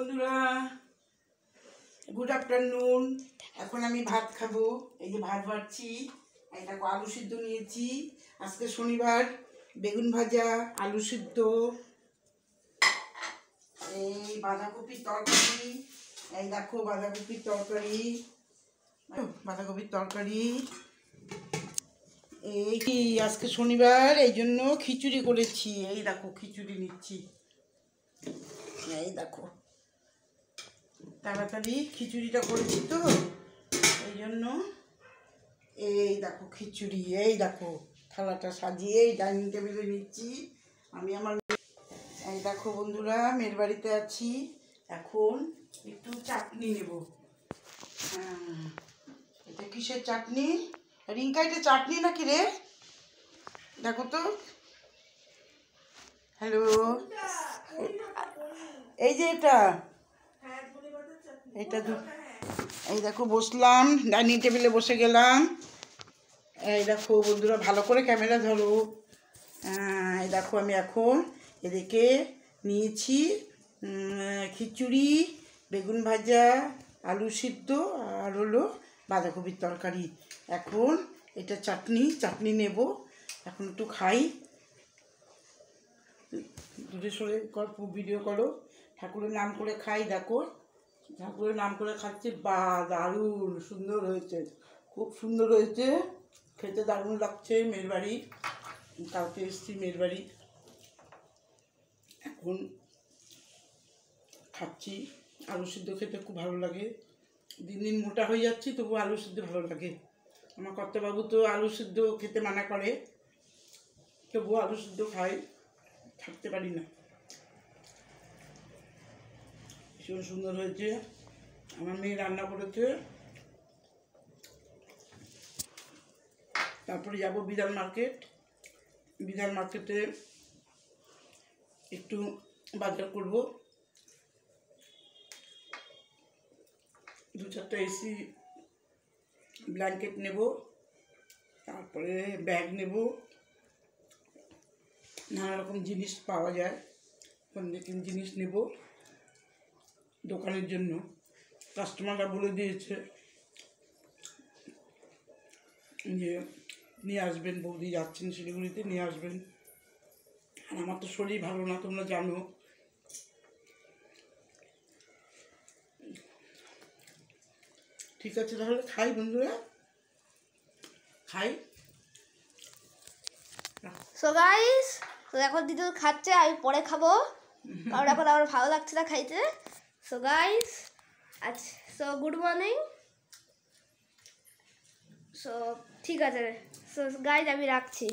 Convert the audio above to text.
বন্ধুরা, good afternoon. এখন আমি ভাত খাবো। এই যে ভাত বাড়ছি, এই দেখো আলু সিদ্ধ নিয়েছি। আজকে শনিবার, বেগুন ভাজা, আলু সিদ্ধ, এই বাঁধাকপির তরকারি। এই দেখো বাঁধাকপির তরকারি, বাঁধাকপির তরকারি। এই কি আজকে শনিবার, এই জন্য খিচুড়ি করেছি। এই দেখো খিচুড়ি নিচ্ছি। এই দেখো তাড়াতাড়ি খিচুড়িটা করেছি তো, এই জন্য। এই দেখো খিচুড়ি, এই দেখো থালাটা সাজিয়ে এই ডাইনিং টেবিলে নিচ্ছি আমি আমার। এই দেখো বন্ধুরা, মেয়ের বাড়িতে আছি। এখন একটু চাটনি নেব। এটা কিসের চাটনি? রিঙ্কা, এটা চাটনি নাকি রে? দেখো তো। হ্যালো, এই যে এটা এই দেখো বসলাম, ডাইনিং টেবিলে বসে গেলাম। এই দেখো বন্ধুরা, ভালো করে ক্যামেরা ধরো। এই দেখো আমি এখন এদিকে নিয়েছি খিচুড়ি, বেগুন ভাজা, আলু সিদ্ধ, আর হলো বাঁধাকপির তরকারি। এখন এটা চাটনি নেব। এখন একটু খাই। দূরে সরে ভিডিও করো। ঠাকুরের নাম করে খাই। দেখো ঠাকুরের নাম করে খাচ্ছি। বা দারুণ সুন্দর হয়েছে, খুব সুন্দর হয়েছে, খেতে দারুণ লাগছে। মেয়ের বাড়ি, কালকে এসেছি মেয়ের বাড়ি। এখন খাচ্ছি। আলু সিদ্ধ খেতে খুব ভালো লাগে। দিন দিন মোটা হয়ে যাচ্ছি, তবু আলু সিদ্ধ ভালো লাগে। আমার কর্তাবাবু তো আলু সিদ্ধ খেতে মানা করে, তবু আলু সিদ্ধ খাই, থাকতে পারি না। ভীষণ সুন্দর হয়েছে। আমার মেয়ে রান্না করেছে। তারপরে যাব বিধান মার্কেট। বিধান মার্কেটে একটু বাজার করব। 2-4টা এসি ব্ল্যাঙ্কেট নেব, তারপরে ব্যাগ নেব। নানা রকম জিনিস পাওয়া যায়, ওখান থেকে জিনিস নেব দোকানের জন্য। কাস্টমাররা বলে দিয়েছে যে নিয়ে আসবেন, বৌদি যাচ্ছেন শিলিগুড়িতে, নিয়ে আসবেন। আর আমার তো শরীর ভালো না, তোমরা জানো। ঠিক আছে, তাহলে খাই বন্ধুরা, খাই। সো গাইস, তো এখন দিদি খাচ্ছে, আমি পরে খাবো, কারণ এখন আমার ভালো লাগছে না খাইতে। So guys, so good morning. So ঠিক আছে, সো গাইস আমি রাখছি।